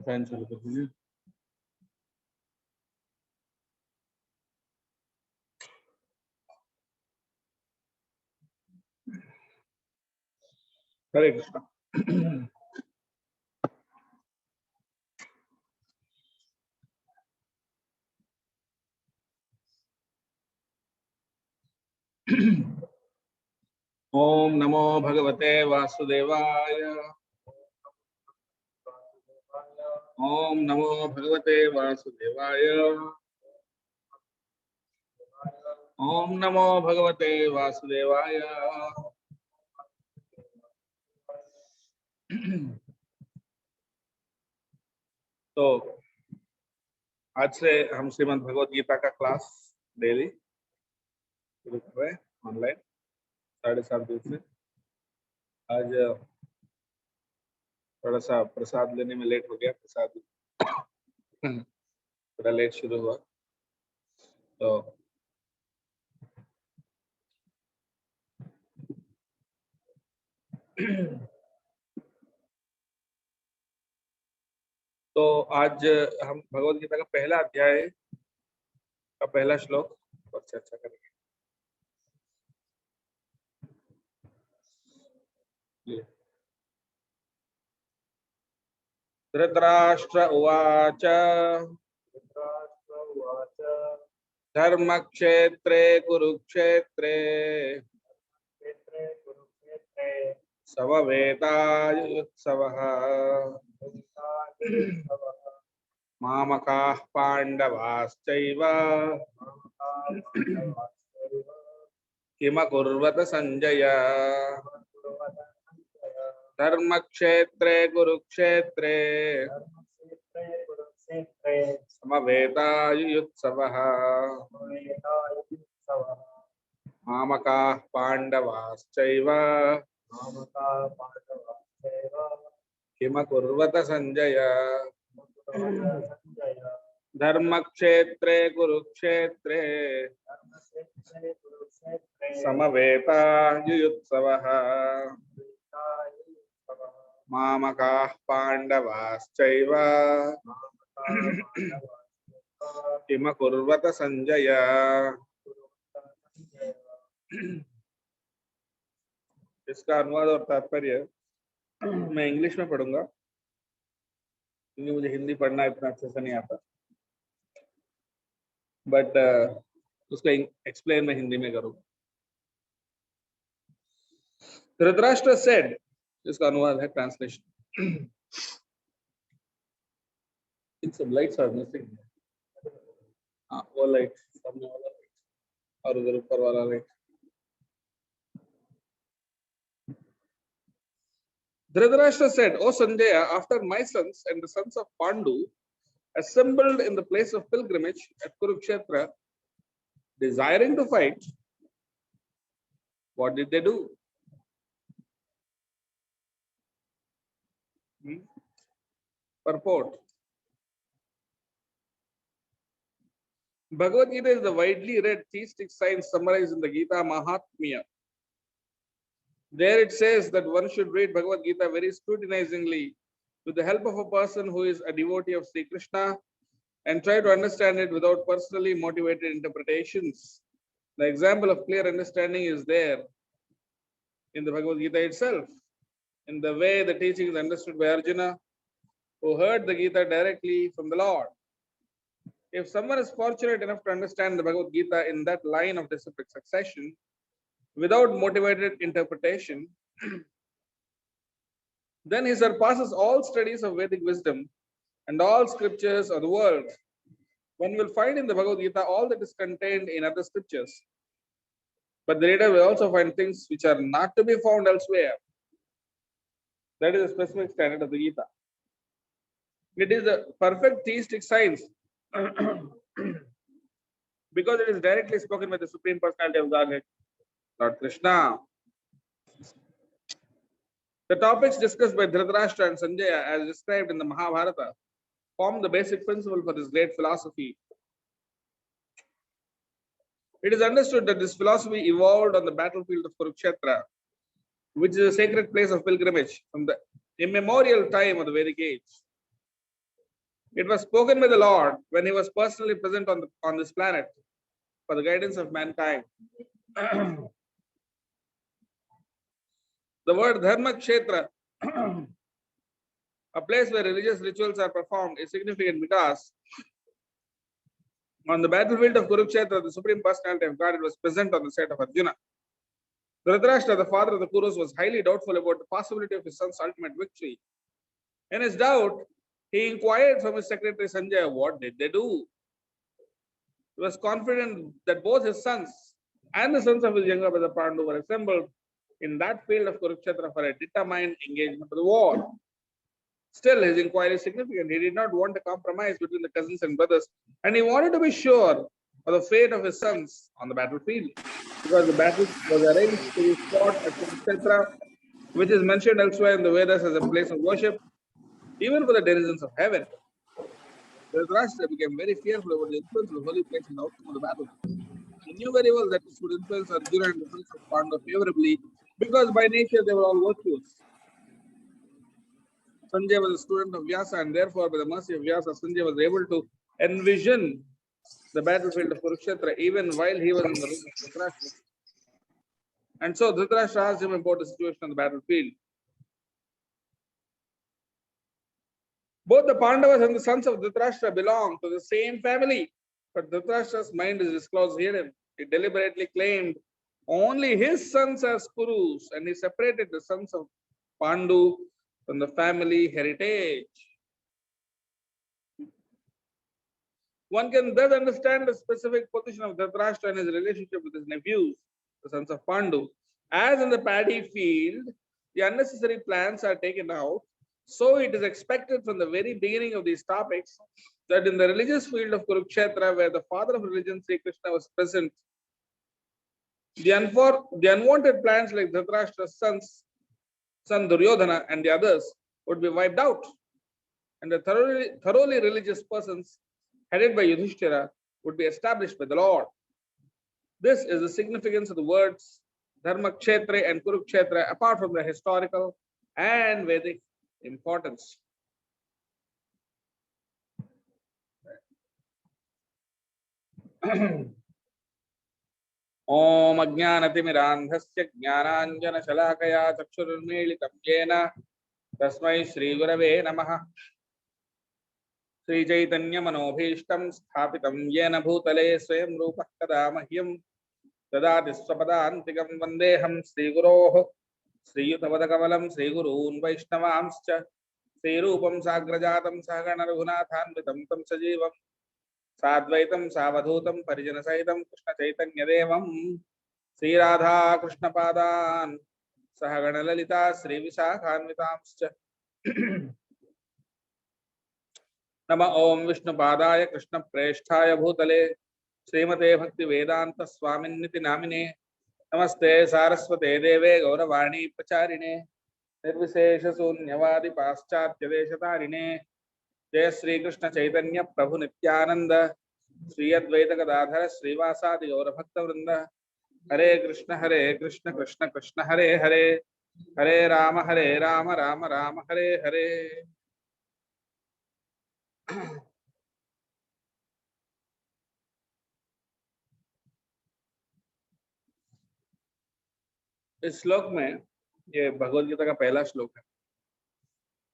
Fan चालू कर दीजिए। हरे कृष्णा। ओम नमो भगवते वासुदेवाय। ओम नमो भगवते वासुदेवाय। ओम नमो भगवते वासुदेवाय। तो आज से हम श्रीमद् भगवद गीता का क्लास डेली शुरू कर रहे हैं ऑनलाइन 7:30 बजे से। आज थोड़ा सा प्रसाद लेने में लेट हो गया, प्रसाद थोड़ा लेट शुरू हुआ। तो आज हम भगवद गीता का पहला अध्याय का पहला श्लोक पर चर्चा करेंगे। धृतराष्ट्र उवाच धर्मक्षेत्रे कुरुक्षेत्रे समवेतायुत्सवः मामकाः पाण्डवाश्चैव किमकुर्वत संजय। धर्मक्षेत्रे कुरुक्षेत्रे समवेतायुत्सवः मामकाः पाण्डवाश्चैव किमकुर्वत संजय। धर्मक्षेत्रे कुरुक्षेत्रे समवेतायुत्सवः मामकाः पाण्डवाश्चैव किमकुर्वत संजय। इसका अनुवाद और तात्पर्य मैं इंग्लिश में पढ़ूंगा क्योंकि मुझे हिंदी पढ़ना इतना अच्छे से नहीं आता, बट उसका एक्सप्लेन मैं हिंदी में करूंगा। धृतराष्ट्र सेड, इसका अनुवाद है, ट्रांसलेशन। इन सब लाइट्स आर मिसिंग। हाँ, वो लाइट, सामने वाला लाइट और उधर ऊपर वाला light. Dhritarashtra said, "O Sanjaya, after my sons and the sons of Pandu assembled in the place of pilgrimage at Kurukshetra, desiring to fight, what did they do?" Purport. Bhagavad Gita is the widely read theistic science summarized in the Gita Mahatmya. There it says that one should read Bhagavad Gita very scrutinizingly with the help of a person who is a devotee of Sri Krishna and try to understand it without personally motivated interpretations. The example of clear understanding is there in the Bhagavad Gita itself, in the way the teaching is understood by Arjuna, who heard the Gita directly from the Lord. If someone is fortunate enough to understand the Bhagavad Gita in that line of disciplic succession, without motivated interpretation, then he surpasses all studies of Vedic wisdom and all scriptures of the world. One will find in the Bhagavad Gita all that is contained in other scriptures, but the reader will also find things which are not to be found elsewhere. That is a specific standard of the Gita. It is a perfect theistic science because it is directly spoken by the Supreme Personality of Godhead, Lord Krishna. The topics discussed by Dhritarashtra and Sanjaya, as described in the Mahabharata, form the basic principle for this great philosophy. It is understood that this philosophy evolved on the battlefield of Kurukshetra, which is a sacred place of pilgrimage from the immemorial time of the Vedic age. It was spoken by the Lord when he was personally present on this planet for the guidance of mankind. The word Dharma Kshetra, a place where religious rituals are performed, is significant because on the battlefield of Kurukshetra, the Supreme Personality of God was present on the side of Arjuna. Dhritarashtra, the father of the Kurus, was highly doubtful about the possibility of his son's ultimate victory. In his doubt, he inquired from his secretary Sanjaya, what did they do? He was confident that both his sons and the sons of his younger brother Pandu were assembled in that field of Kurukshetra for a determined engagement of the war. Still, his inquiry is significant. He did not want a compromise between the cousins and brothers, and he wanted to be sure of the fate of his sons on the battlefield, because the battle was arranged to be fought at Kurukshetra, which is mentioned elsewhere in the Vedas as a place of worship, even for the denizens of heaven. Dhritarashtra became very fearful about the influence of the holy place in the outcome of the battle. He knew very well that this would influence Arjuna and the sons of Pandava favorably, because by nature they were all virtuous. Sanjay was a student of Vyasa, and therefore, by the mercy of Vyasa, Sanjay was able to envision the battlefield of Kurukshetra even while he was in the room of Dhritarashtra. And so Dhritarashtra asked him about the situation on the battlefield. Both the Pandavas and the sons of Dhritarashtra belong to the same family, but Dhritarashtra's mind is disclosed herein. He deliberately claimed only his sons as Kurus, and he separated the sons of Pandu from the family heritage. One can thus understand the specific position of Dhritarashtra and his relationship with his nephews, the sons of Pandu. As in the paddy field, the unnecessary plants are taken out. So it is expected from the very beginning of these topics that in the religious field of Kurukshetra, where the father of religion, Sri Krishna, was present, the unwanted plants like Dhritarashtra's son Duryodhana and the others would be wiped out, and the thoroughly religious persons headed by Yudhishthira would be established by the Lord. This is the significance of the words Dharma Kshetra and Kurukshetra apart from the historical and Vedic importance. Om Ajnanatimirandhasya Jnananjana Shalakaya Chakshurunmilitam Yena Tasmai Shri Gurave Namaha. Sri Chaitanya Manobhishtam Sthapitam Yena Bhutale Swayam Rupa Kada Mahyam Dadati Swapadantikam Vandeham Sri Guroh Sri Yutavadakavalam Sri Gurun Vaishnavamscha Sri Rupam Sagrajatam Sagana Raghunathanvitam Tam Sajivam Sadvaitam Savadhutam Parijana Saitam Krishna Chaitanya Devam Sri Radha Krishna Padan Sahagana Lalita Sri Visakhanvitamscha Nama Om Vishnu Padaya Krishna Preshthaya Bhutale Srimate Bhakti Vedanta Swaminiti Namine Namaste Saraswate Deve Gauravani Pacharine Nirvishesha Sunyavadi Paschatya Deshatarine Jai Sri Krishna Chaitanya Prabhu Nityananda Sri Advaita Gadadhara Srivasadi Gaura Bhakta Vrinda Hare Krishna Krishna Krishna Hare Hare Hare Rama Rama Rama Hare Hare. इस श्लोक में, ये भगवद गीता का पहला श्लोक है,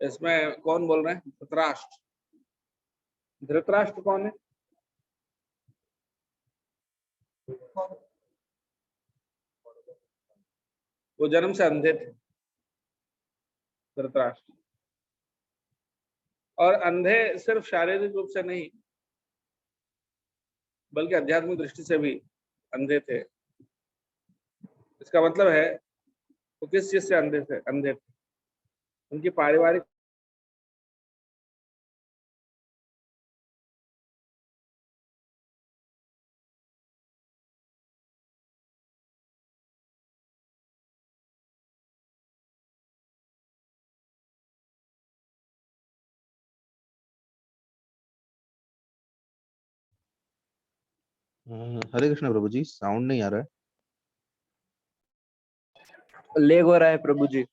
इसमें कौन बोल रहे हैं? धृतराष्ट्र। धृतराष्ट्र कौन है? वो जन्म से अंधे थे धृतराष्ट्र, और अंधे सिर्फ शारीरिक रूप से नहीं बल्कि आध्यात्मिक दृष्टि से भी अंधे थे। इसका मतलब है वो किस चीज से अंधे थे? उनकी पारिवारिक हरे कृष्ण प्रभु जी, साउंड नहीं आ रहा है। लेग हो रहा है प्रभु जी।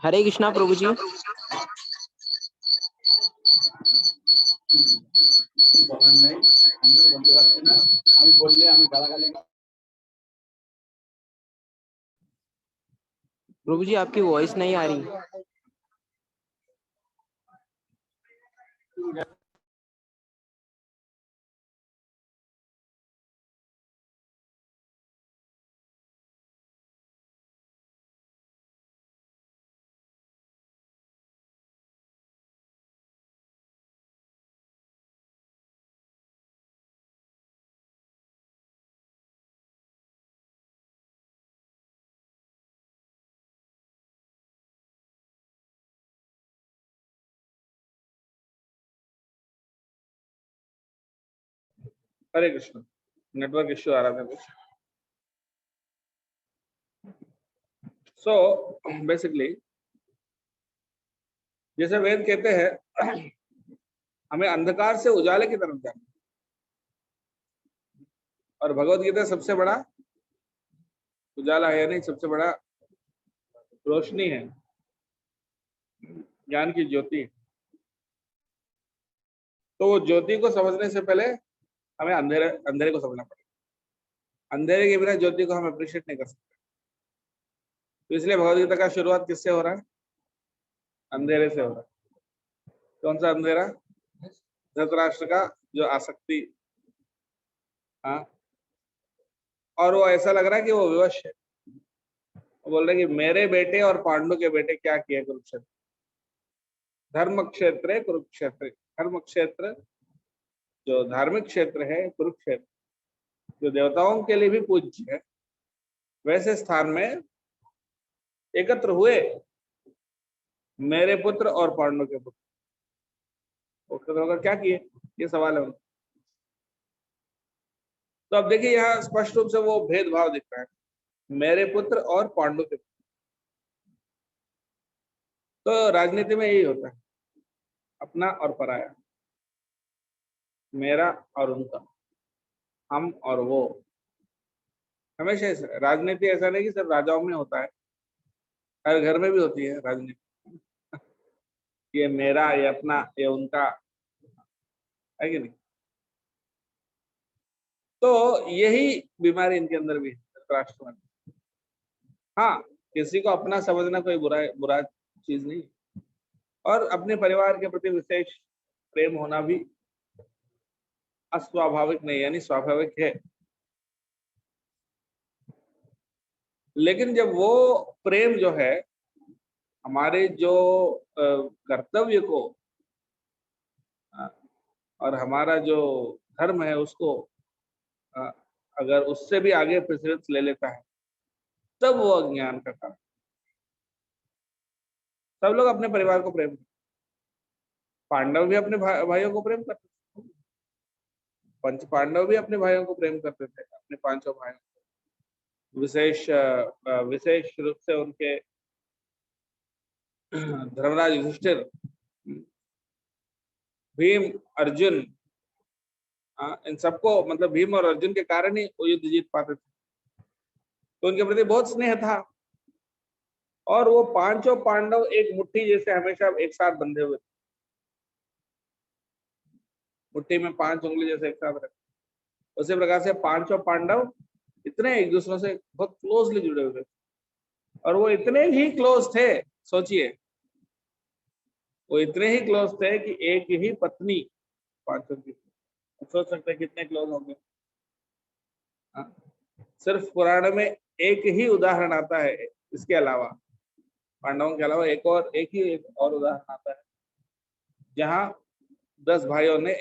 हरे कृष्णा प्रभु जी। प्रभु जी आपकी वॉइस नहीं आ रही। हरे कृष्ण, नेटवर्क इश्यू आ रहा था कुछ। सो बेसिकली जैसे वेद कहते हैं हमें अंधकार से उजाले की तरफ जाना, और भगवत गीता सबसे बड़ा उजाला है, यानी सबसे बड़ा रोशनी है, ज्ञान की ज्योति। तो वो ज्योति को समझने से पहले हमें अंधेरे अंधेरे को समझना पड़ेगा। अंधेरे के बिना ज्योति को हम अप्रिशिएट नहीं कर सकते। तो इसलिए भगवत गीता का शुरुआत किससे हो रहा है? अंधेरे से हो रहा है। कौन सा अंधेरा? धृतराष्ट्र का जो आसक्ति, हाँ, और वो ऐसा लग रहा है कि वो विवश है। वो बोल रहे कि मेरे बेटे और पांडु के बेटे क्या किए कुरुक्षेत्र, धर्म क्षेत्र कुरुक्षेत्र। धर्म क्षेत्र जो धार्मिक क्षेत्र है, कुरुक्षेत्र जो देवताओं के लिए भी पूज्य है, वैसे स्थान में एकत्र हुए मेरे पुत्र और पांडु के पुत्र। एकत्र होकर क्या किए, ये सवाल है उनका। तो अब देखिए यहाँ स्पष्ट रूप से वो भेदभाव दिख रहा है, मेरे पुत्र और पांडु के पुत्र। तो राजनीति में यही होता है, अपना और पराया, मेरा और उनका, हम और वो। हमेशा ऐसा राजनीति, ऐसा नहीं कि सिर्फ राजाओं में होता है, हर घर में भी होती है राजनीति। ये मेरा, ये अपना, ये उनका, है कि नहीं? तो यही बीमारी इनके अंदर भी है राष्ट्र में। हाँ, किसी को अपना समझना कोई बुरा चीज नहीं, और अपने परिवार के प्रति विशेष प्रेम होना भी अस्वाभाविक नहीं, यानी स्वाभाविक है। लेकिन जब वो प्रेम जो है हमारे जो कर्तव्य को और हमारा जो धर्म है उसको अगर उससे भी आगे प्रेसिडेंस ले लेता है, तब वो अज्ञान का कारण। सब लोग अपने परिवार को प्रेम करते, पांडव भी अपने भाइयों को प्रेम करते थे, पंच पांडव भी अपने भाइयों को प्रेम करते थे, अपने पांचों भाइयों को। विशेष रूप से उनके धर्मराज युधिष्ठिर, भीम, अर्जुन, इन सबको, मतलब भीम और अर्जुन के कारण ही वो युद्ध जीत पाते थे। तो उनके प्रति बहुत स्नेह था, और वो पांचों पांडव एक मुट्ठी जैसे हमेशा एक साथ बंधे हुए थे। मुट्ठी में 5 उंगली जैसे एक साथ रखे, उसी प्रकार से पांचों पांडव इतने एक दूसरे से बहुत क्लोजली जुड़े हुए थे, और वो इतने ही क्लोज थे, सोचिए, वो इतने ही क्लोज थे कि एक ही पत्नी पांचों की। सोच सकते हैं कितने क्लोज होंगे। सिर्फ पुराण में एक ही उदाहरण आता है इसके अलावा, पांडवों के अलावा एक और उदाहरण आता है जहां 10 भाइयों ने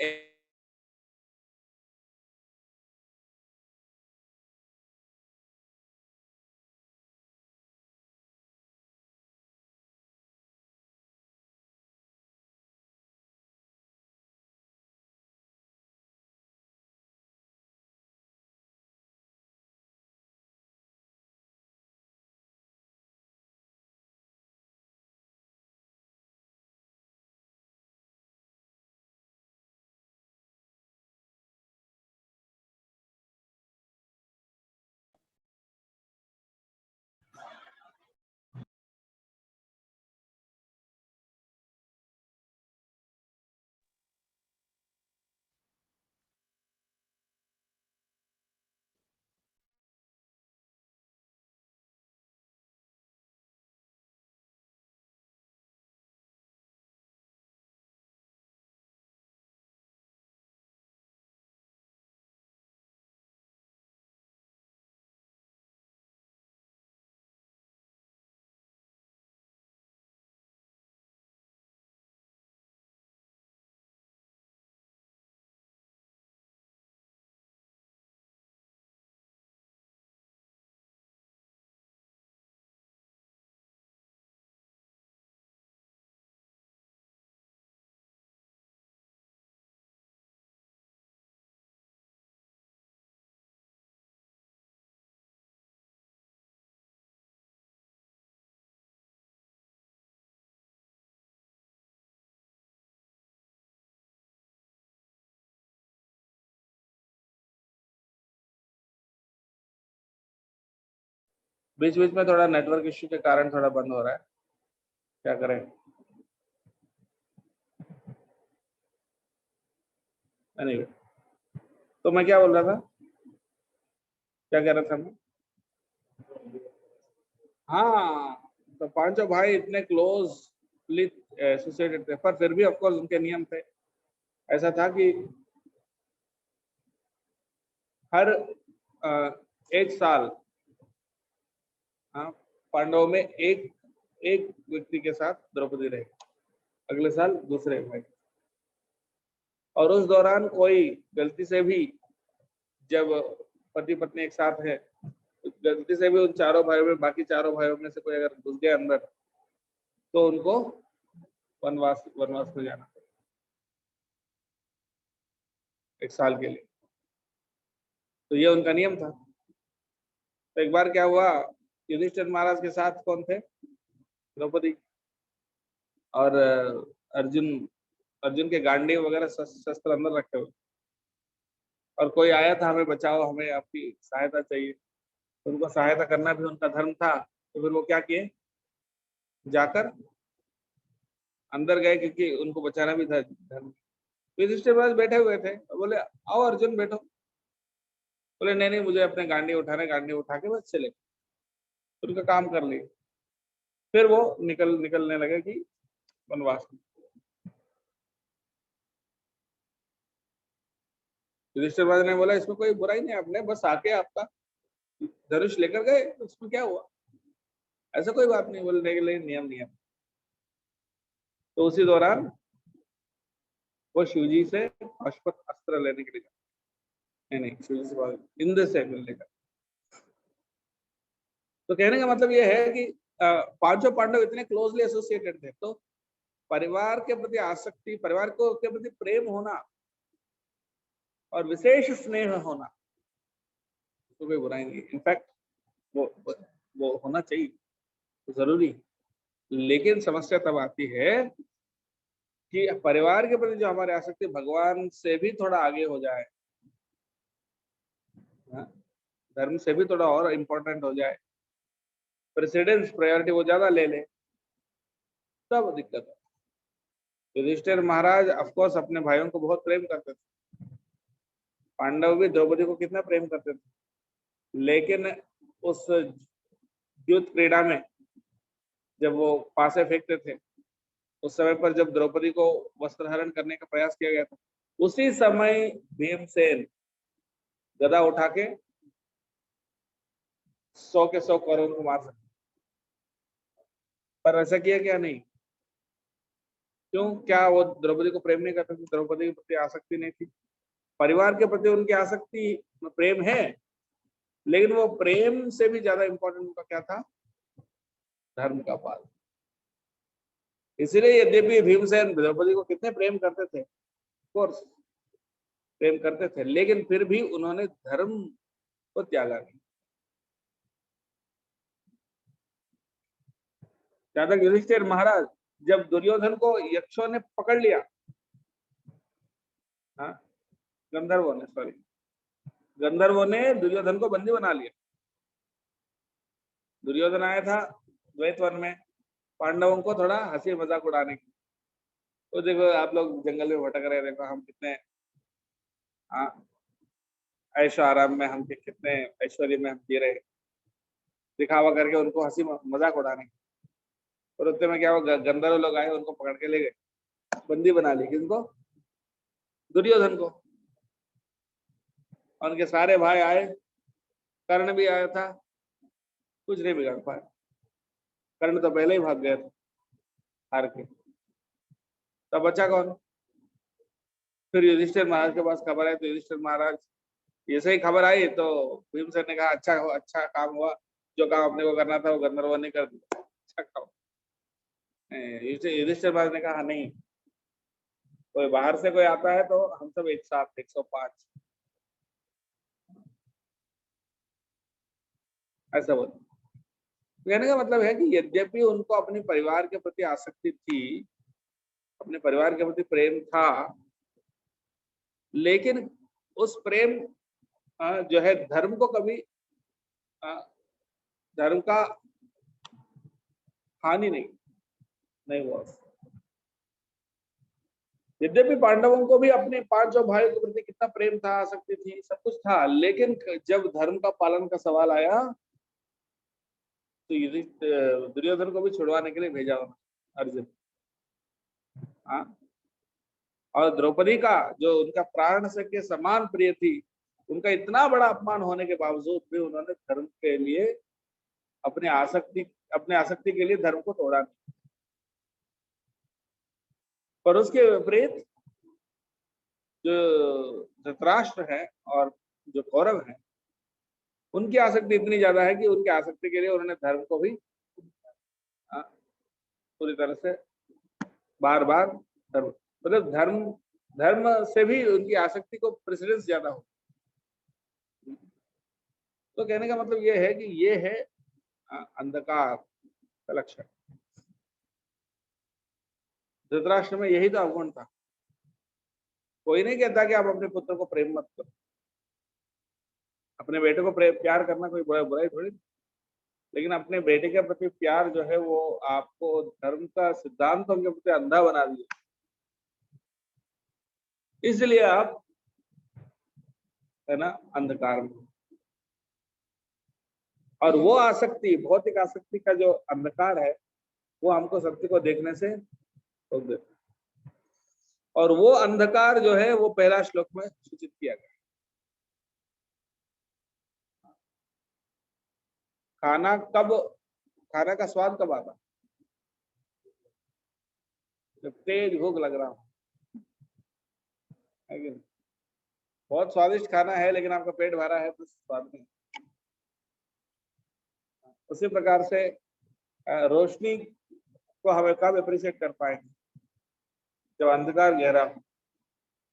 बीच बीच में थोड़ा नेटवर्क इश्यू के कारण थोड़ा बंद हो रहा है, क्या करें। anyway, तो मैं क्या बोल रहा था, क्या कह रहा था मैं? हाँ, तो पांचों भाई इतने क्लोजली एसोसिएटेड थे, पर फिर भी ऑफ कोर्स उनके नियम थे। ऐसा था कि हर एक साल पांडवों में एक व्यक्ति के साथ द्रौपदी रहे, अगले साल दूसरे भाई, और उस दौरान कोई गलती से भी, जब पति पत्नी एक साथ है, गलती से भी उन चारों भाइयों में, बाकी चारों भाइयों में से कोई अगर घुस गया अंदर, तो उनको वनवास में जाना एक साल के लिए। तो ये उनका नियम था। तो एक बार क्या हुआ, युधिष्ठिर महाराज के साथ कौन थे? द्रौपदी और अर्जुन के गांडीव वगैरह शस्त्र अंदर रखे हुए, और कोई आया था, हमें बचाओ, हमें आपकी सहायता चाहिए। उनको सहायता करना भी उनका धर्म था। तो फिर वो क्या किए, जाकर अंदर गए, क्योंकि उनको बचाना भी था धर्म। युधिष्ठिर महाराज बैठे हुए थे, बोले आओ अर्जुन बैठो। बोले नहीं नहीं, मुझे अपने गांडी उठाने, गांडी उठा के बस चले, उनका काम कर लिए। फिर वो निकलने लगे कि वनवास में। युधिष्ठिर महाराज ने बोला इसमें कोई बुराई नहीं, आपने बस आके आपका धनुष लेकर गए, उसमें क्या हुआ, ऐसा कोई बात नहीं। बोलने के लिए नियम। तो उसी दौरान वो शिवजी से पाशुपत अस्त्र लेने के लिए, नहीं शिवजी से इंद्र से मिलने का। तो कहने का मतलब ये है कि पांचों पांडव इतने क्लोजली एसोसिएटेड थे, तो परिवार के प्रति आसक्ति, परिवार को के प्रति प्रेम होना और विशेष स्नेह होना, तो कोई बुराई नहीं। इनफैक्ट वो होना चाहिए, जरूरी। लेकिन समस्या तब आती है कि परिवार के प्रति जो हमारे आसक्ति भगवान से भी थोड़ा आगे हो जाए, धर्म से भी थोड़ा और इम्पोर्टेंट हो जाए, प्रेसिडेंस प्रायोरिटी वो ज्यादा ले ले, तब दिक्कत है। युधिष्ठिर महाराज ऑफ कोर्स अपने भाइयों को बहुत प्रेम करते थे, पांडव भी द्रौपदी को कितना प्रेम करते थे, लेकिन उस युद्ध क्रीड़ा में जब वो पासे फेंकते थे, उस समय पर जब द्रौपदी को वस्त्रहरण करने का प्रयास किया गया था, उसी समय भीमसेन गदा उठा के 100 के 100 कौरवों को मार सकते। पर ऐसा किया क्या? नहीं। क्यों? क्या वो द्रौपदी को प्रेम नहीं करते थे? द्रौपदी के प्रति आसक्ति नहीं थी? परिवार के प्रति उनकी आसक्ति, प्रेम है, लेकिन वो प्रेम से भी ज्यादा इंपॉर्टेंट उनका क्या था? धर्म का पालन। इसलिए यद्यपि भीमसेन द्रौपदी को कितने प्रेम करते थे, कोर्स प्रेम करते थे, लेकिन फिर भी उन्होंने धर्म को त्यागा नहीं। जहां तक युधिष्ठिर महाराज, जब दुर्योधन को यक्षों ने पकड़ लिया, हाँ, गंधर्वों ने दुर्योधन को बंदी बना लिया। दुर्योधन आया था द्वैत वन में पांडवों को थोड़ा हंसी मजाक उड़ाने की। तो देखो आप लोग जंगल में भटक रहे, देखो हम कितने ऐशो आराम में, हम कितने ऐश्वर्य में हम जी रहे, दिखावा करके उनको हंसी मजाक उड़ाने की। और उतने में क्या हुआ, गंधर्व लोग आए, उनको पकड़ के ले गए, बंदी बना ली। किनको? दुर्योधन को। उनके सारे भाई आए, कर्ण भी आया था, कुछ नहीं बिगाड़ पाया। कर्ण तो पहले ही भाग गया था हार के। तब बचा कौन? फिर युधिष्ठिर महाराज के पास खबर आई, तो युधिष्ठिर महाराज, जैसे ही खबर आई तो भीमसेन ने कहा अच्छा काम हुआ, जो काम अपने को करना था वो गंधर्व ने कर दिया, अच्छा काम। युधिष्ठिर महाराज ने कहा नहीं, कोई बाहर से कोई आता है तो हम सब एक साथ 105 ऐसा बोल। कहने का मतलब है कि यद्यपि उनको अपने परिवार के प्रति आसक्ति थी, अपने परिवार के प्रति प्रेम था, लेकिन उस प्रेम जो है धर्म को कभी, धर्म का हानि नहीं हुआ। यद्यपि पांडवों को भी अपने पांचों भाइयों के प्रति कितना प्रेम था, आसक्ति थी, सब कुछ था, लेकिन जब धर्म का पालन का सवाल आया तो दुर्योधन को भी छुड़वाने के लिए भेजा अर्जुन। हाँ, और द्रौपदी का जो उनका प्राण से के समान प्रिय थी, उनका इतना बड़ा अपमान होने के बावजूद भी उन्होंने धर्म के लिए अपने आसक्ति के लिए धर्म को तोड़ा नहीं। पर उसके विपरीत जो धृतराष्ट्र है और जो कौरव है, उनकी आसक्ति इतनी ज्यादा है कि उनकी आसक्ति के लिए उन्होंने धर्म को भी पूरी तरह से बार बार मतलब धर्म से भी उनकी आसक्ति को प्रेसिडेंस ज्यादा हो। तो कहने का मतलब ये है कि ये है अंधकार का लक्षण। धृतराष्ट्र में यही तो अवगुण था। कोई नहीं कहता कि आप अपने पुत्र को प्रेम मत करो, अपने बेटे को प्यार करना कोई बुराई थोड़ी, लेकिन अपने बेटे के प्रति प्यार जो है वो आपको धर्म का सिद्धांतों के प्रति अंधा बना दिया, इसलिए आप है ना अंधकार में। और वो आसक्ति, भौतिक आसक्ति का जो अंधकार है, वो हमको सत्य को देखने से रोक देता है। और वो अंधकार जो है वो पहला श्लोक में सूचित किया गया। खाना का स्वाद कब आता? जब तेज भूख लग रहा हो, है कि नहीं? बहुत स्वादिष्ट खाना है लेकिन आपका पेट भरा है तो स्वाद नहीं। उसी प्रकार से रोशनी को हमें कब अप्रिशिएट कर पाएंगे? जब अंधकार गहरा हो,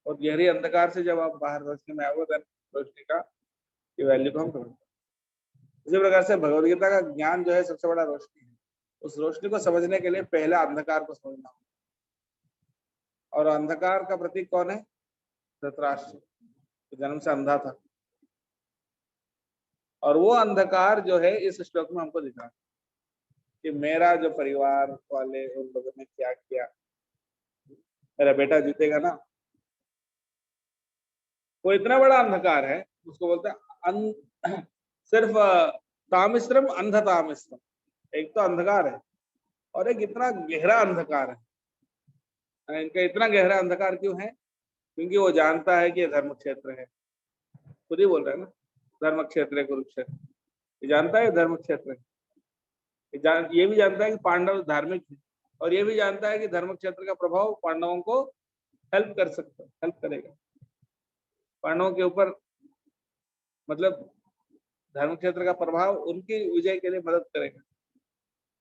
और गहरी अंधकार से जब आप बाहर रोशनी में आओगे, रोशनी का की वैल्यू को हम समझते हैं। इसी प्रकार से भगवद गीता का ज्ञान जो है सबसे बड़ा रोशनी है। उस रोशनी को समझने के लिए पहले अंधकार को समझना होगा। और अंधकार का प्रतीक कौन है? धृतराष्ट्र, तो जन्म से अंधा था। और वो अंधकार जो है इस श्लोक में हमको दिखा कि मेरा जो परिवार वाले उन लोगों ने क्या किया, मेरा बेटा जीतेगा ना, वो इतना बड़ा अंधकार है, उसको बोलते हैं सिर्फ तामिश्रम अंधतामिश्रम। एक तो अंधकार है और एक इतना गहरा अंधकार है। इनका इतना गहरा अंधकार क्यों है? क्योंकि वो जानता है कि ये धर्म क्षेत्र है। खुद ही बोल रहा है ना, धर्म क्षेत्र है कुरुक्षेत्र, ये जानता है धर्म क्षेत्र है। ये भी जानता है कि पांडव धार्मिक है, और ये भी जानता है कि धर्म क्षेत्र का प्रभाव पांडवों को हेल्प कर सकता है, हेल्प करेगा पांडवों के ऊपर, मतलब धर्म क्षेत्र का प्रभाव उनकी विजय के लिए मदद करेगा।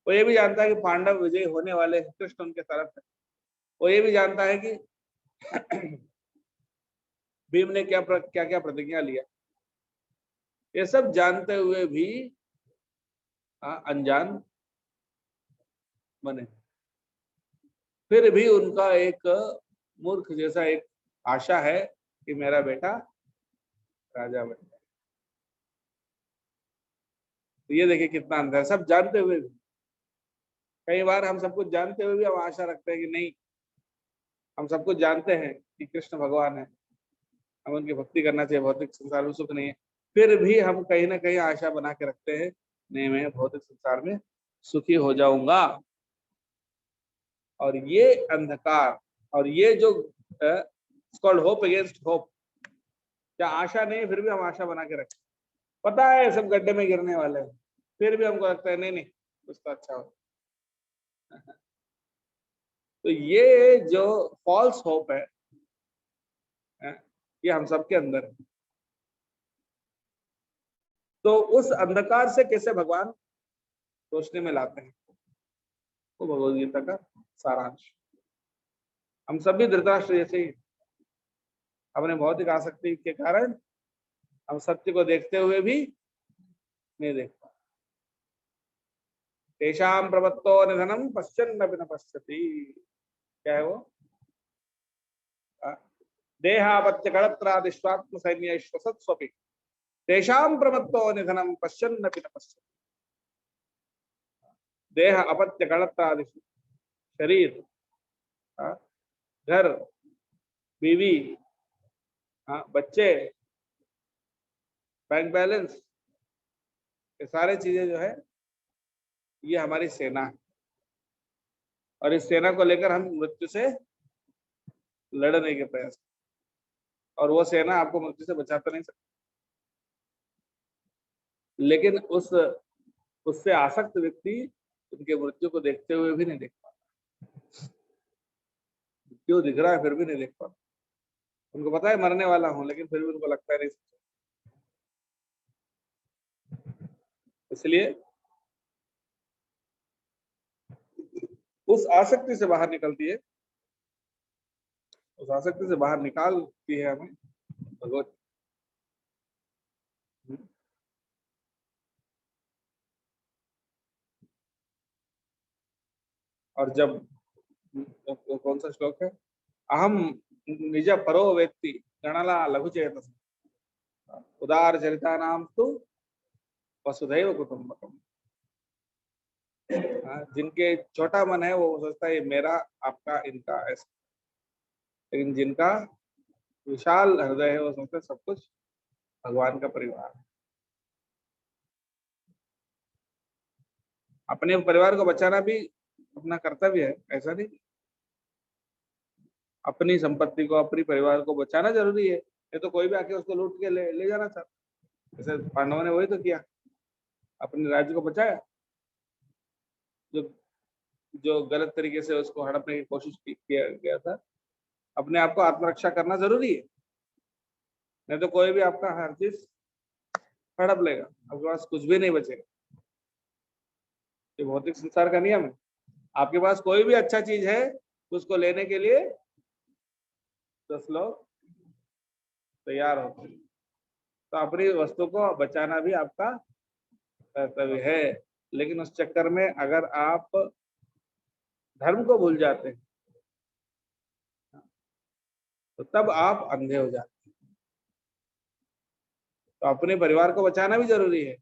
वो ये भी जानता है कि पांडव विजय होने वाले हैं, कृष्ण उनके तरफ है। वो ये भी जानता है कि भीम ने क्या क्या प्रतिज्ञा लिया। ये सब जानते हुए भी अनजान बने, फिर भी उनका एक मूर्ख जैसा एक आशा है कि मेरा बेटा राजा बने। तो ये देखिए कितना अंतर है, सब जानते हुए भी। कई बार हम सब कुछ जानते हुए भी हम आशा रखते हैं कि नहीं, हम सब कुछ जानते हैं कि कृष्ण भगवान है, हम उनकी भक्ति करना चाहिए, भौतिक संसार में सुख नहीं है, फिर भी हम कहीं ना कहीं आशा बना के रखते हैं, नहीं मैं भौतिक संसार में सुखी हो जाऊंगा। और ये अंधकार, और ये जो कॉल्ड होप अगेंस्ट होप, क्या आशा नहीं फिर भी हम आशा बना के रखते, पता है सब गड्ढे में गिरने वाले हैं, फिर भी हमको लगता है नहीं नहीं कुछ तो अच्छा हो। तो ये जो फॉल्स होप है, ये हम सबके अंदर है। तो उस अंधकार से कैसे भगवान रोशनी में लाते हैं, वो भगवद गीता का सारांश। हम सभी धृतराष्ट्र जैसे ही अपने भौतिक आसक्ति के कारण हम सत्य को देखते हुए भी नहीं देख पाते। तेषां प्रवत्तो निधनम पश्यन्नपि न पश्यति, क्या है वो, देहापत्य कलत्रादिश्वात्म सैन्य श्वसत्स्वपि तेषां प्रवत्तो निधनम पश्यन्नपि न पश्यति। देह अपत्य कलत्रादि, शरीर, घर, बीवी, बच्चे, बैंक बैलेंस, ये सारे चीजें जो है ये हमारी सेना है, और इस सेना को लेकर हम मृत्यु से लड़ने के प्रयास, और वो सेना आपको मृत्यु से बचा तो नहीं सकती, लेकिन उससे आसक्त व्यक्ति उनके मृत्यु को देखते हुए भी नहीं देख पाता, क्यों दिख रहा है फिर भी नहीं देख पाता। उनको पता है मरने वाला हूं, लेकिन फिर भी उनको लगता है नहीं। इसलिए उस आसक्ति से बाहर निकलती है, उस आसक्ति से बाहर निकालती है हमें भगवत। और जब कौन सा श्लोक है, अहम निज परो वेत्ति गणला लघु चेतस उदार चरिता नाम तो वसुधैव कुटुंबकम। जिनके छोटा मन है वो सोचता है मेरा आपका इनका ऐसा, लेकिन जिनका विशाल हृदय है वो सोचते सब कुछ भगवान का परिवार है। अपने परिवार को बचाना भी अपना कर्तव्य है, ऐसा नहीं। अपनी संपत्ति को, अपनी परिवार को बचाना जरूरी है, ये तो कोई भी आके उसको लूट के ले जाना चाहता। जैसे पांडवों ने वही तो किया, अपने राज्य को बचाया, जो गलत तरीके से उसको हड़पने की कोशिश किया गया था। अपने आप को आत्मरक्षा करना जरूरी है, नहीं तो कोई भी आपका हर चीज हड़प लेगा, आपके पास कुछ भी नहीं बचेगा। ये भौतिक संसार का नियम है। आपके पास कोई भी अच्छा चीज है, उसको लेने के लिए 10 लोग तैयार होते हैं। तो अपनी वस्तु को बचाना भी आपका कर्तव्य है, लेकिन उस चक्कर में अगर आप धर्म को भूल जाते हैं तो तब आप अंधे हो जाते हैं। तो अपने परिवार को बचाना भी जरूरी है,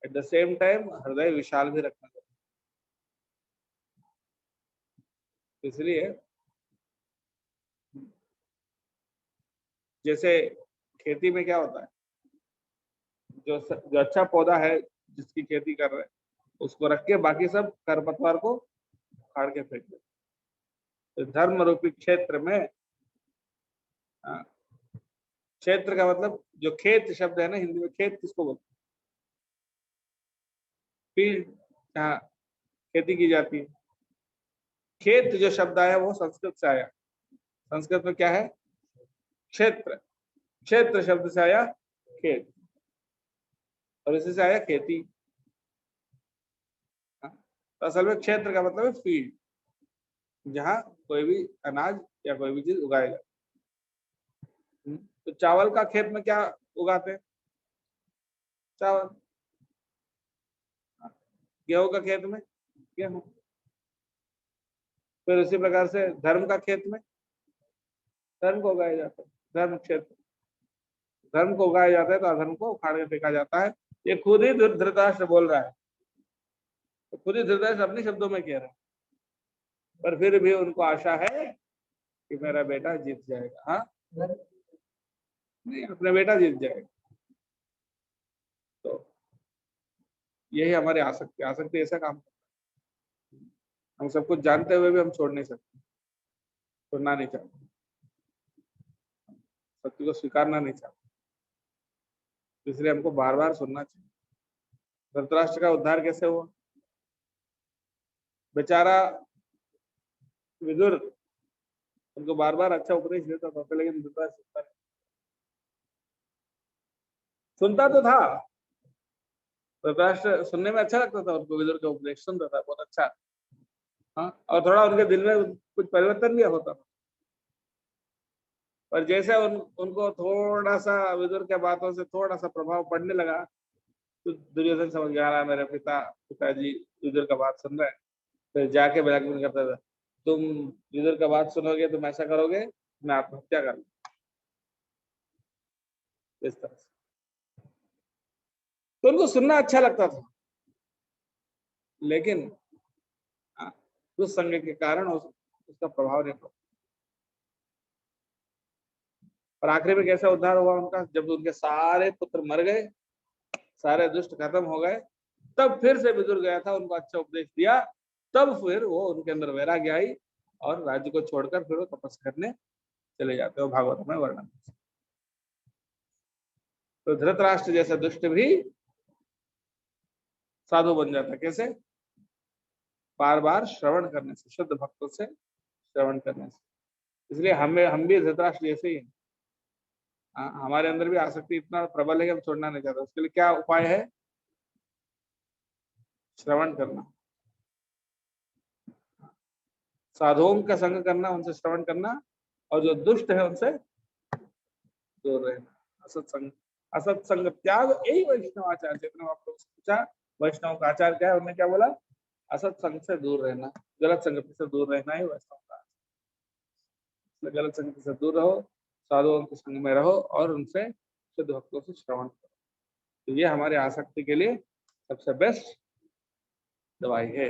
एट द सेम टाइम हृदय विशाल भी रखना जरूरी है। इसलिए जैसे खेती में क्या होता है, जो अच्छा पौधा है जिसकी खेती कर रहे हैं उसको रख के बाकी सब खरपतवार को उखाड़ के फेंक दे। तो धर्म रूपी क्षेत्र में, क्षेत्र का मतलब जो खेत शब्द है ना, हिंदी में खेत किसको बोलते हैं, फील्ड, खेती की जाती है। खेत जो शब्द आया वो संस्कृत से आया। संस्कृत में क्या है? क्षेत्र। क्षेत्र शब्द से आया खेत, और इसी से आया खेती। तो असल में क्षेत्र का मतलब है फील्ड, जहां कोई भी अनाज या कोई भी चीज उगाया जाता है। तो चावल का खेत में क्या उगाते हैं? चावल। गेहूं का खेत में गेहूं। फिर उसी प्रकार से धर्म का खेत में धर्म को उगाया जाता है। धर्म क्षेत्र, धर्म को उगाया जाता है तो अधर्म को उखाड़ के फेंका जाता है। ये खुद ही धृतराष्ट्र बोल रहा है, तो खुद ही धृतराष्ट्र अपने शब्दों में कह रहा है, पर फिर भी उनको आशा है कि मेरा बेटा जीत जाएगा। हाँ, नहीं, अपना बेटा जीत जाएगा। तो यही हमारी आसक्ति। आसक्ति ऐसा काम करता है, हम सब कुछ जानते हुए भी हम छोड़ नहीं सकते, छोड़ना नहीं चाहते, सत्य को स्वीकारना नहीं चाहते, इसलिए हमको बार बार सुनना चाहिए। धृतराष्ट्र का उद्धार कैसे हुआ? बेचारा विदुर उनको बार बार अच्छा उपदेश देता था, लेकिन धृतराष्ट्र सुनता तो था। धृतराष्ट्र सुनने में अच्छा लगता था उनको, विदुर का उपदेश सुनता था, बहुत अच्छा। हाँ, और थोड़ा उनके दिल में कुछ परिवर्तन भी होता था। पर जैसे उनको थोड़ा सा विदुर के बातों से थोड़ा सा प्रभाव पड़ने लगा, तो दुर्योधन समझ गया मेरे पिताजी विदुर का बात सुन रहे हैं। फिर जाके ब्लैकमेल करता था, तुम विदुर का बात सुनोगे, तुम ऐसा करोगे, मैं आत्महत्या कर लूंगा, इस तरह से। तो उनको सुनना अच्छा लगता था, लेकिन उस संग के कारण उसका प्रभाव नहीं पड़ा। और आखिरी में कैसा उद्धार हुआ उनका? जब उनके सारे पुत्र मर गए, सारे दुष्ट खत्म हो गए, तब फिर से विदुर गया था, उनको अच्छा उपदेश दिया, तब फिर वो उनके अंदर वैराग्य आई और राज्य को छोड़कर फिर वो तपस्या करने चले जाते हो, भागवत में वर्णन। तो धृतराष्ट्र जैसा दुष्ट भी साधु बन जाता। कैसे? बार बार श्रवण करने से, शुद्ध भक्तों से श्रवण करने से। इसलिए हम भी धृतराष्ट्र जैसे ही हैं। हमारे अंदर भी आसक्ति इतना प्रबल है कि हम छोड़ना नहीं चाहते। उसके लिए क्या उपाय है? श्रवण करना, साधुओं का संग करना, उनसे श्रवण करना, और जो दुष्ट है उनसे दूर रहना। असत्संग, असत्संग त्याग, यही वैष्णव आचार। जितना आपको पूछा वैष्णव का आचार क्या है, उन्होंने क्या बोला? असत्संग से दूर रहना, गलत संगति से दूर रहना ही वैष्णव का आचार। गलत संगति से दूर रहो, साधुओं के संग में रहो और उनसे शुद्ध भक्तों से श्रवण करो। तो ये हमारे आसक्ति के लिए सबसे बेस्ट दवाई है।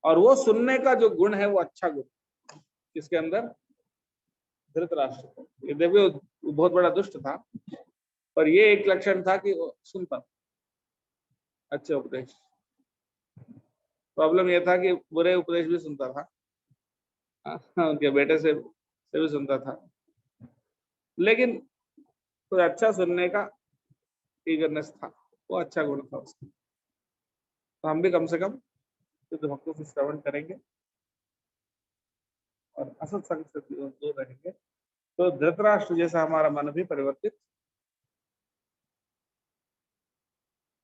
और वो सुनने का जो गुण है वो अच्छा गुण किसके अंदर? धृतराष्ट्र को। यद्यपि वो बहुत बड़ा दुष्ट था, पर ये एक लक्षण था कि वो सुनता अच्छे उपदेश। प्रॉब्लम ये था कि बुरे उपदेश भी सुनता था, उनके बेटे से भी सुनता था, लेकिन कोई अच्छा सुनने का ईगरनेस था, वो अच्छा गुण था उसका। तो हम भी कम से कम शुद्ध भक्तों से श्रवण करेंगे और असत संग से दूर रहेंगे, तो धृतराष्ट्र जैसा हमारा मन भी परिवर्तित।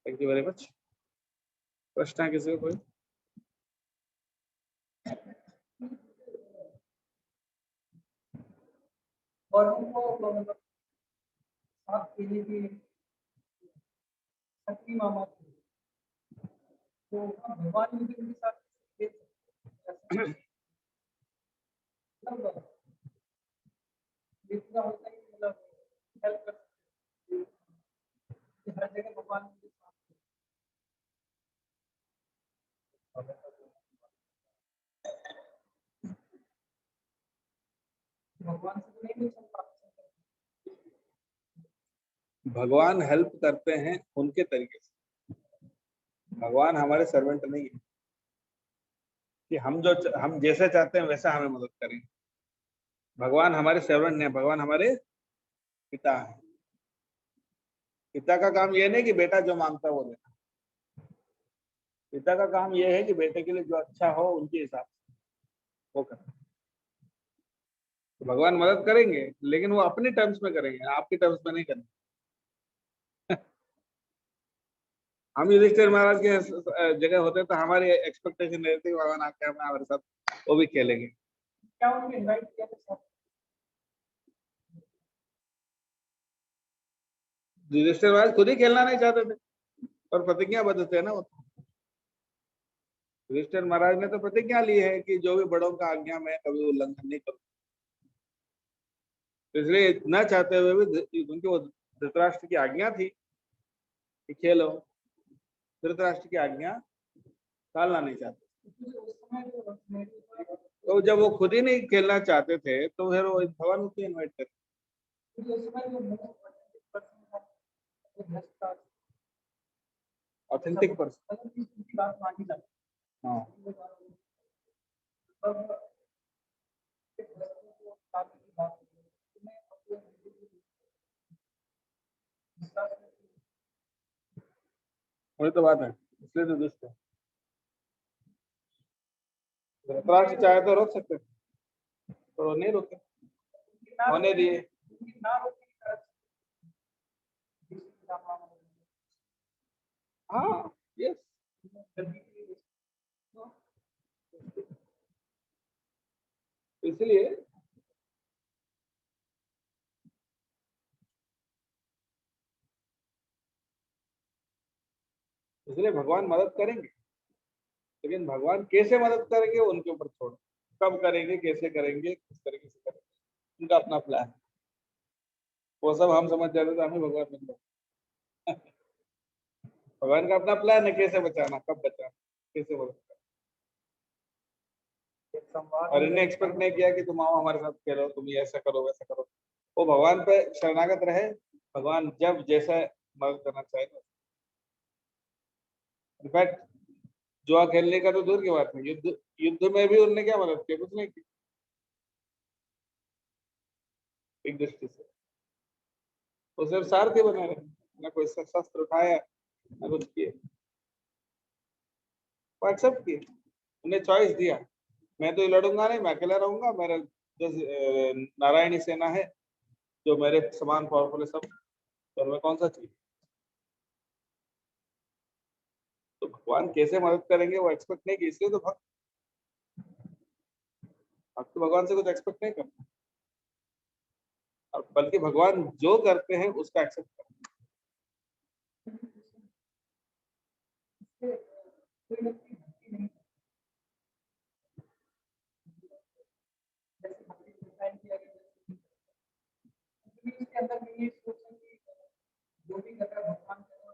Thank you very much. प्रश्न है किसी को कोई? और उनको मतलब साथ पीने की शक्ति मामा थी, तो भगवान भी उनके साथ खेल सकते हैं। मतलब इतना होता है कि मतलब हेल्प कर सकते हैं कि हर जगह भगवान उनके साथ भगवान से तो नहीं मिल सकता। भगवान हेल्प करते हैं उनके तरीके से। भगवान हमारे सर्वेंट नहीं है कि हम जैसे चाहते हैं वैसा हमें मदद करें। भगवान हमारे सर्वेंट नहीं, भगवान हमारे पिता है। पिता का काम ये नहीं कि बेटा जो मांगता है वो देना। पिता का काम यह है कि बेटे के लिए जो अच्छा हो उनके हिसाब से वो करना। तो भगवान मदद करेंगे, लेकिन वो अपने टर्म्स में करेंगे, आपके टर्म्स में नहीं करेंगे। हम युधिष्ठिर महाराज के जगह होते तो हमारी एक्सपेक्टेशन रहती है भगवान आके हमारे साथ वो भी खेलेंगे। क्या उनको इनवाइट किया था सर? युधिष्ठिर महाराज खुद ही खेलना नहीं चाहते थे, और प्रतिज्ञाबद्ध थे ना वो। युधिष्ठिर महाराज ने तो प्रतिज्ञा ली है कि जो भी बड़ों का आज्ञा मैं कभी उल्लंघन नहीं करूँ, इसलिए न चाहते हुए भी उनकी वो धृतराष्ट्र की आज्ञा थी कि खेलो, धृतराष्ट्र की आज्ञा टालना नहीं चाहते। उस समय जो तो जब वो खुद ही नहीं खेलना चाहते थे तो फिर वो भगवान को क्यों इन्वाइट करते? उस समय जो पर्सन था वो भ्रष्ट था, ऑथेंटिक पर्सन। मतलब कि उनकी बात मानी जाती हाँ, है। अब एक भ्रष्ट को काफी की बात होती है, तो मैं अपने विश्वास में वही तो बात है, इसलिए तो दुष्ट है। धृतराष्ट्र चाहे तो रोक सकते थे, पर वो नहीं रोके, होने दिए। ना रोकने की तरफ हाँ, यस। इसलिए इसलिए भगवान मदद करेंगे, लेकिन भगवान कैसे मदद करेंगे वो उनके ऊपर छोड़ो। कब करेंगे, कैसे करेंगे, किस तरीके से करेंगे, उनका अपना प्लान। वो सब हम समझ जाते तो हमें भगवान मिल जाए। भगवान का अपना प्लान है, कैसे बचाना, कब बचाना, कैसे मदद करना। एक संवाद और इन्हें एक्सपेक्ट नहीं किया कि तुम आओ हमारे साथ खेलो, तुम ये ऐसा करो वैसा करो। वो भगवान पे शरणागत रहे, भगवान जब जैसा मदद करना चाहेगा। इनफैक्ट जुआ खेलने का तो दूर की बात है, युद्ध युद्ध में भी उनने क्या मदद की, कुछ नहीं की एक दृष्टि से। वो सिर्फ सारथी बने रहे, ना कोई शस्त्र उठाया ना कुछ किए। वो एक्सेप्ट किए, उन्हें चॉइस दिया, मैं तो ये लड़ूंगा नहीं, मैं अकेला रहूंगा, मेरा जो नारायणी सेना है जो मेरे समान पावरफुल है सब, तो मैं कौन सा चाहिए। तो भगवान कैसे मदद करेंगे वो एक्सपेक्ट नहीं की, इसलिए तो भक्त तो भगवान से कुछ एक्सपेक्ट नहीं करते, और बल्कि भगवान जो करते हैं उसका एक्सेप्ट करते हैं। कोई व्यक्ति भक्ति नहीं, जैसे भक्ति डिफाइन किया गया है, उसके अंदर में ये सोच है कि जो भी कर रहा है भगवान कर रहा है,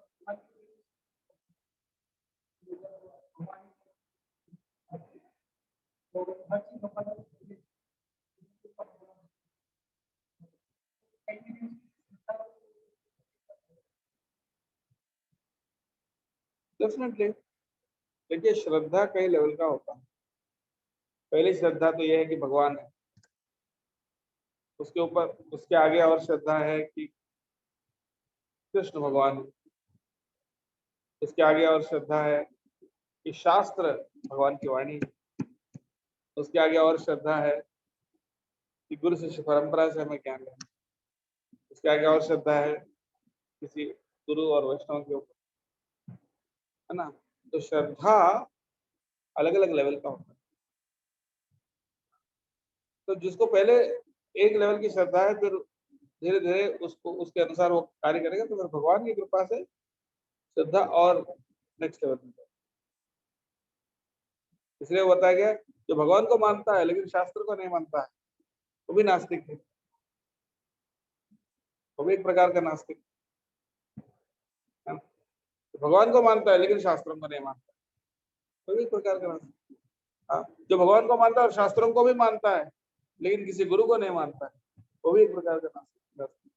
भगवान तो हर चीज भगवान डेफिनेटली। देखिए, श्रद्धा कई लेवल का होता है। पहली श्रद्धा तो यह है कि भगवान है, उसके ऊपर उसके आगे और श्रद्धा है कि कृष्ण भगवान है, उसके आगे और श्रद्धा है कि शास्त्र भगवान की वाणी है, उसके आगे और श्रद्धा है कि गुरु शिष्य परंपरा से हमें ज्ञान लेना, उसके आगे और श्रद्धा है किसी गुरु और वैष्णव के ऊपर, है ना। तो श्रद्धा अलग अलग लेवल का होता है। तो जिसको पहले एक लेवल की श्रद्धा है, फिर धीरे धीरे उसको उसके अनुसार वो कार्य करेगा, तो फिर भगवान की कृपा से श्रद्धा और नेक्स्ट लेवल में। इसलिए वो बताया गया जो भगवान को मानता है लेकिन शास्त्र को नहीं मानता है वो भी नास्तिक है, वो भी एक प्रकार का नास्तिक है। तो भगवान को मानता है लेकिन शास्त्रों को नहीं मानता, वो भी एक प्रकार का नास्तिक। हाँ, जो भगवान को मानता है और शास्त्रों को भी मानता है लेकिन किसी गुरु को नहीं मानता है, वो भी एक प्रकार का नास्तिक।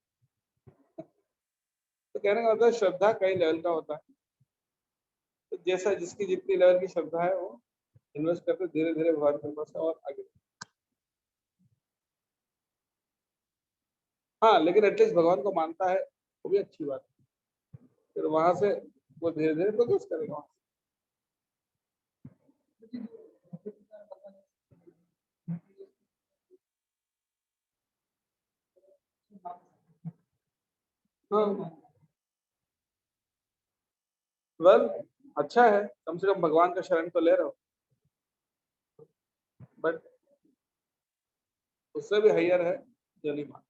तो कहने का मतलब श्रद्धा कई लेवल का होता है। तो जैसा जिसकी जितनी लेवल की श्रद्धा है वो इन्वेस्ट करते धीरे धीरे भगवान के पास और आगे। हाँ, लेकिन एटलीस्ट भगवान को मानता है, वो भी अच्छी बात है। फिर वहां से वो धीरे धीरे प्रोग्रेस करेगा। हाँ वेल अच्छा है, कम से कम भगवान का शरण तो ले रहे हो, बट उससे भी हायर है जो नहीं मान।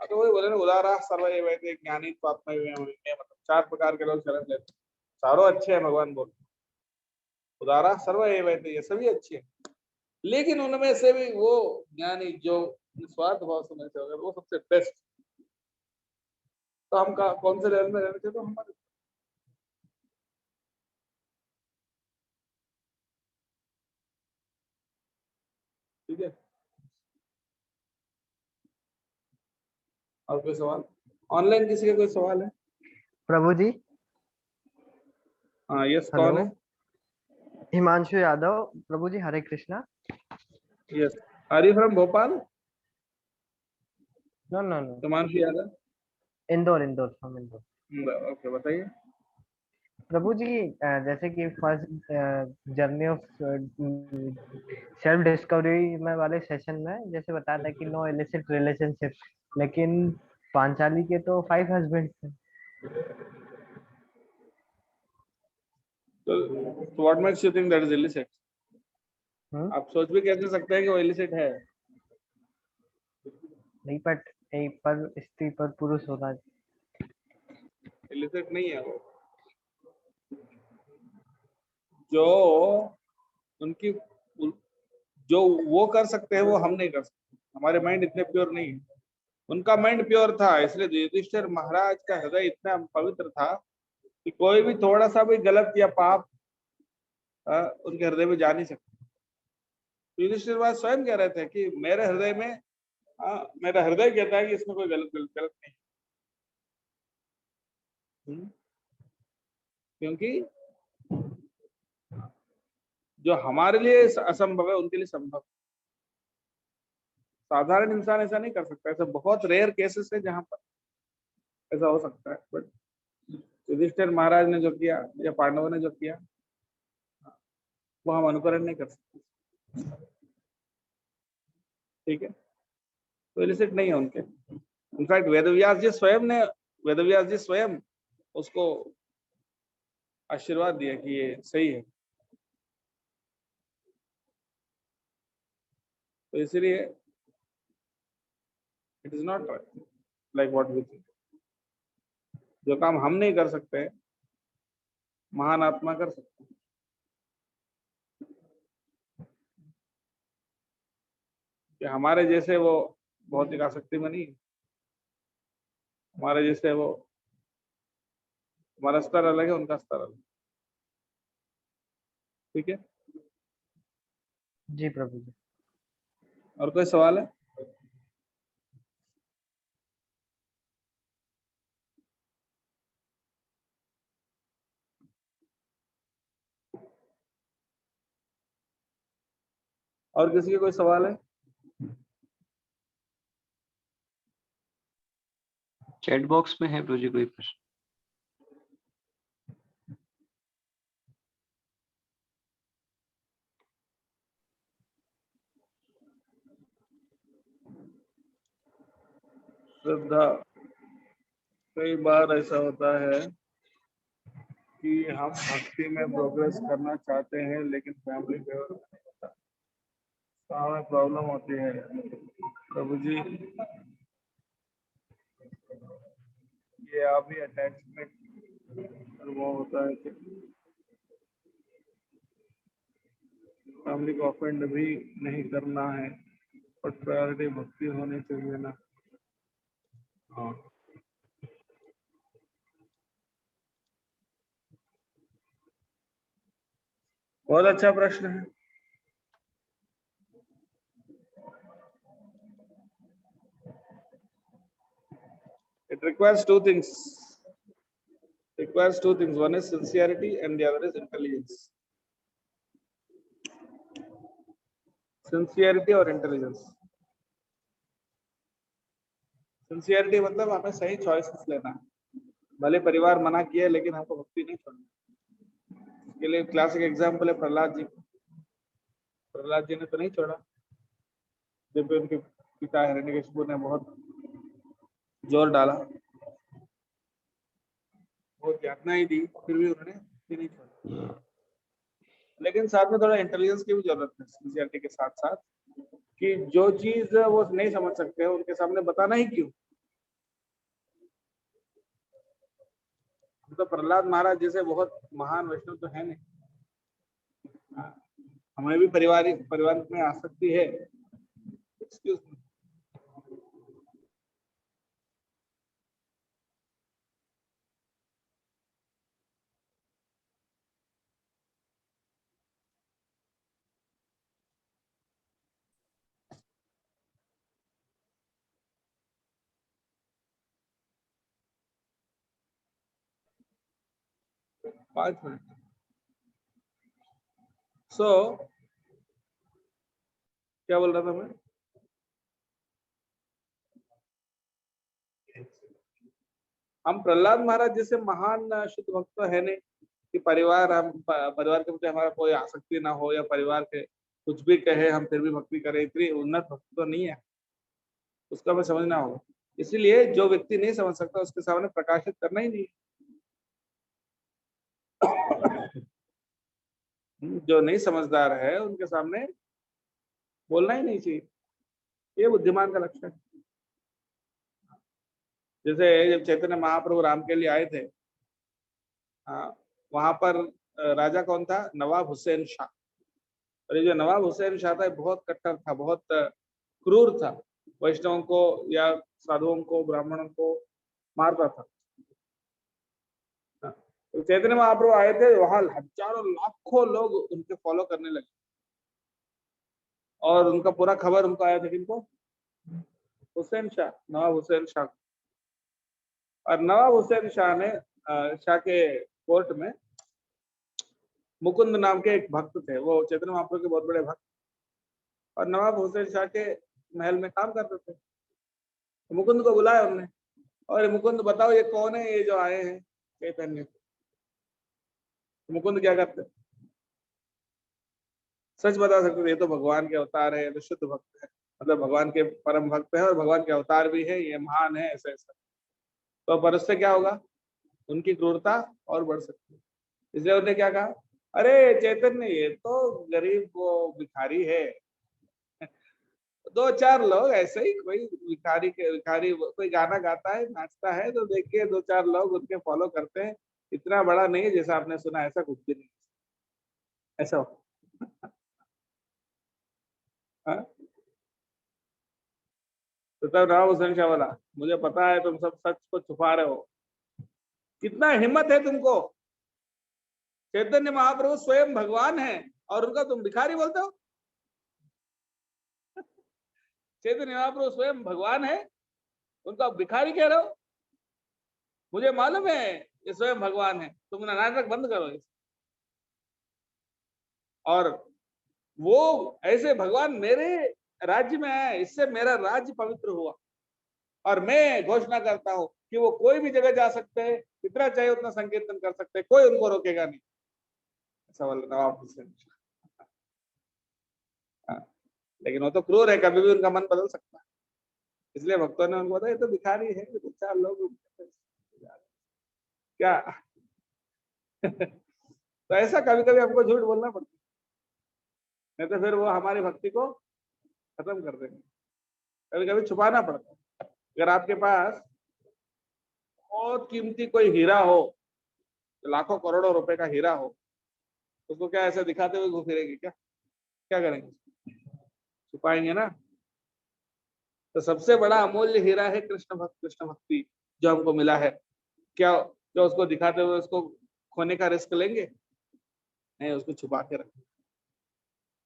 तो वही बोले ना, उदारा सर्व एवैते ज्ञानी त्वात्मा मतलब 4 प्रकार के लोग शरण लेते हैं, चारों अच्छे हैं भगवान बोल। उदारा सर्व एवैते ये सभी अच्छे हैं, लेकिन उनमें से भी वो ज्ञानी जो निस्वार्थ भाव से मिलते होगा वो सबसे बेस्ट। तो हम कौन से लेवल में रहने चाहिए? तो हमारे ठीक है। और कोई सवाल ऑनलाइन, किसी का कोई सवाल है? प्रभु जी। हाँ यस, कौन हेलो, है? हिमांशु यादव। प्रभु जी Hare Krishna. Yes, are you from Bhopal? No no no, Himanshu Yadav, Indore Indore from Indore. Okay बताइए। प्रभु जी, जैसे कि first journey of self discovery में वाले सेशन में जैसे बताया था कि नो इलिसिट रिलेशनशिप, लेकिन पांचाली के तो 5 हस्बैंड थे। तो what makes you think that is illicit? Hmm, आप सोच भी कैसे सकते हैं कि वो इलिसिट है? नहीं, बट एक पर स्त्री पर पुरुष होता है। इलिसिट नहीं है वो। जो उनकी जो वो कर सकते हैं वो हम नहीं कर सकते, हमारे माइंड इतने प्योर नहीं है। उनका माइंड प्योर था, इसलिए युधिष्ठिर महाराज का हृदय इतना पवित्र था कि कोई भी थोड़ा सा भी गलत या पाप उनके हृदय में जा नहीं सकता। युधिष्ठिर महाराज स्वयं कह रहे थे कि मेरे हृदय में, मेरा हृदय कहता है कि इसमें कोई गलत गलत गलत नहीं। क्योंकि जो हमारे लिए असंभव है उनके लिए संभव। साधारण इंसान ऐसा नहीं कर सकता, ऐसा बहुत रेयर केसेस है जहां पर ऐसा हो सकता है, बट युधिष्ठिर महाराज ने जो किया या पांडवों ने जो किया वो हम अनुकरण नहीं कर सकते। ठीक है, तो इलिसिट नहीं है उनके। इनफैक्ट वेदव्यास जी स्वयं उसको आशीर्वाद दिया कि ये सही है। तो इसलिए it is not like what we think. जो काम हम नहीं कर सकते महान आत्मा कर सकते हैं। कि हमारे जैसे वो भौतिक आसक्ति में नहीं है, हमारे जैसे वो, हमारा स्तर अलग है, उनका स्तर अलग। ठीक है, जी प्रभु जी। और कोई सवाल है? और किसी के कोई सवाल है? चैट बॉक्स में है प्रभु जी कोई प्रश्न? श्रद्धा, कई बार ऐसा होता है कि हम भक्ति में प्रोग्रेस करना चाहते हैं लेकिन फैमिली फेवर नहीं होता, तो हमें प्रॉब्लम होती है। प्रभु जी, ये आप ही अटैचमेंट अनुभव होता है कि फैमिली को ऑफेंड भी नहीं करना है, बट प्रायोरिटी भक्ति होनी चाहिए ना। हाँ, बहुत अच्छा प्रश्न है। It requires two things. Requires two things. One is sincerity and the other is intelligence. Sincerity और intelligence. Sincerity मतलब हमें सही choices लेना है। भले परिवार मना किया लेकिन हमको भक्ति नहीं छोड़नी। इसके लिए क्लासिक एग्जाम्पल है प्रहलाद जी। प्रहलाद जी ने तो नहीं छोड़ा, जब उनके पिता हिरण्यकशिपु ने बहुत जोर डाला, बहुत यातनाएं दी, फिर भी उन्होंने ये नहीं छोड़ा। लेकिन साथ में थोड़ा इंटेलिजेंस की भी जरूरत है सिंसियरिटी के साथ साथ, कि जो चीज वो नहीं समझ सकते हैं उनके सामने बताना ही क्यों। तो प्रहलाद महाराज जैसे बहुत महान वैष्णव तो है नहीं, हमें भी परिवार में आसक्ति है। Excuse me. पाँच मिनट। सो क्या बोल रहा था मैं? हम प्रहलाद महाराज जैसे महान शुद्ध भक्त तो है नहीं कि परिवार के प्रति हमारा कोई आसक्ति ना हो, या परिवार के कुछ भी कहे हम फिर भी भक्ति करें, इतनी उन्नत भक्ति तो नहीं है, उसका हमें समझना होगा। इसीलिए जो व्यक्ति नहीं समझ सकता उसके सामने प्रकाशित करना ही नहीं। जो नहीं समझदार है उनके सामने बोलना ही नहीं चाहिए, ये बुद्धिमान का लक्षण है। जैसे जब चैतन्य महाप्रभु राम के लिए आए थे, वहां पर राजा कौन था? नवाब हुसैन शाह। और ये जो नवाब हुसैन शाह था बहुत कट्टर था, बहुत क्रूर था, वैष्णवों को या साधुओं को ब्राह्मणों को मारता था। तो चैतन्य महाप्रभु आए थे, वहां हजारों लाखों लोग उनके फॉलो करने लगे, और उनका पूरा खबर उनको आया था किनको? हुसैन शाह, नवाब हुसैन शाह। और नवाब हुसैन शाह ने शाह के कोर्ट में मुकुंद नाम के एक भक्त थे, वो चैतन्य महाप्रभु के बहुत बड़े भक्त, और नवाब हुसैन शाह के महल में काम करते थे। तो मुकुंद को बुलाया उन्होंने, और मुकुंद बताओ ये कौन है, ये जो आए हैं चैतन्य? तो मुकुंद क्या करते? सच बता सकते थे, ये तो भगवान के अवतार है, ये तो शुद्ध भक्त है, मतलब भगवान के परम भक्त है और भगवान के अवतार भी है, ये महान है, ऐसा ऐसा। तो पर उससे क्या होगा? उनकी क्रूरता और बढ़ सकती है। इसलिए उन्होंने क्या कहा, अरे चैतन्य ये तो गरीब वो भिखारी है। दो चार लोग ऐसे ही, कोई भिखारी कोई गाना गाता है, नाचता है, तो देखिए दो चार लोग उनके फॉलो करते हैं, इतना बड़ा नहीं है जैसा आपने सुना, ऐसा कुछ भी नहीं, ऐसा हो। तो तब नवाब हुसैन शाह बोला, मुझे पता है तुम सब सच को छुपा रहे हो, कितना हिम्मत है तुमको? चैतन्य महाप्रभु स्वयं भगवान है और उनका तुम भिखारी बोलते हो? चैतन्य महाप्रभु स्वयं भगवान है, उनका भिखारी कह रहे हो? मुझे मालूम है ये स्वयं भगवान है, तुम नाटक बंद करो इसे। और वो ऐसे भगवान मेरे राज्य में आए, इससे मेरा राज्य पवित्र हुआ, और मैं घोषणा करता हूं कि वो कोई भी जगह जा सकते हैं, जितना चाहे उतना संकीर्तन कर सकते हैं, कोई उनको रोकेगा नहीं। ऐसा बोला नवाब हुसैन। लेकिन वो तो क्रूर है, कभी भी उनका मन बदल सकता है, इसलिए भक्तों ने उनको बताया ये तो भिखारी है, तो चार लोग क्या। तो ऐसा कभी कभी हमको झूठ बोलना पड़ता है, नहीं तो फिर वो हमारी भक्ति को खत्म कर देंगे। कभी कभी छुपाना पड़ता है। अगर आपके पास बहुत कीमती कोई हीरा हो, लाखों करोड़ों रुपए का हीरा हो, उसको क्या ऐसे दिखाते हुए घूम फिरेंगे क्या? क्या करेंगे? छुपाएंगे ना। तो सबसे बड़ा अमूल्य हीरा है कृष्ण भक्ति जो हमको मिला है। क्या जो उसको दिखाते हुए उसको खोने का रिस्क लेंगे? नहीं, उसको छुपा के रखेंगे।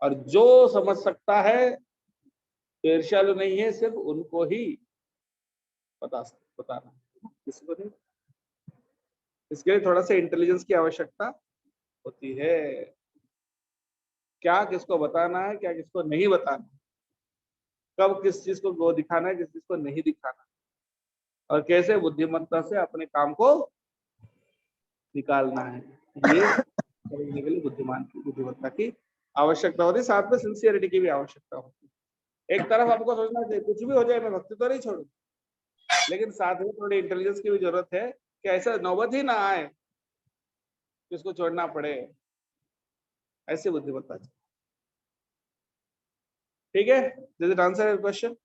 और जो समझ सकता है, तो ईर्ष्यालु नहीं है, सिर्फ उनको ही बताना, किसी को नहीं। इसके लिए थोड़ा सा इंटेलिजेंस की आवश्यकता होती है, क्या किसको बताना है, क्या किसको नहीं बताना, कब किस चीज को दिखाना है, किस चीज को नहीं दिखाना, और कैसे बुद्धिमत्ता से अपने काम को निकालना है, ये समझने के लिए बुद्धिमत्ता की आवश्यकता होती है। साथ में सिंसियरिटी की भी आवश्यकता होती है। एक तरफ हमको सोचना चाहिए कुछ भी हो जाए मैं भक्ति तो नहीं छोड़ू, लेकिन साथ में थोड़ी इंटेलिजेंस की भी जरूरत है कि ऐसा नौबत ही ना आए कि उसको छोड़ना पड़े, ऐसी बुद्धिमत्ता चाहिए। ठीक है, does it answer your question?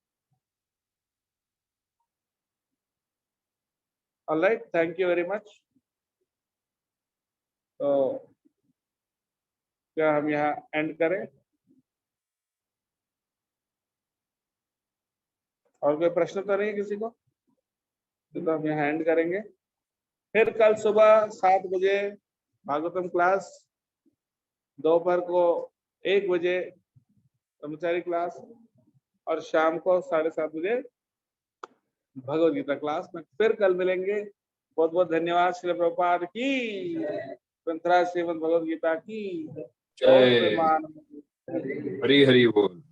Alright, thank you very much. तो क्या हम यहाँ एंड करें? और कोई प्रश्न तो नहीं है किसी को? तो हम यहाँ एंड करेंगे। फिर कल सुबह 7 बजे भागवतम क्लास, दोपहर को 1 बजे ब्रह्मचारी क्लास, और शाम को 7:30 बजे भगवद गीता क्लास में फिर कल मिलेंगे। बहुत बहुत धन्यवाद। श्री प्रभुपाद की, ग्रंथराज श्रीमद् भगवद गीता की जय। प्रेमान। हरी हरी बोल।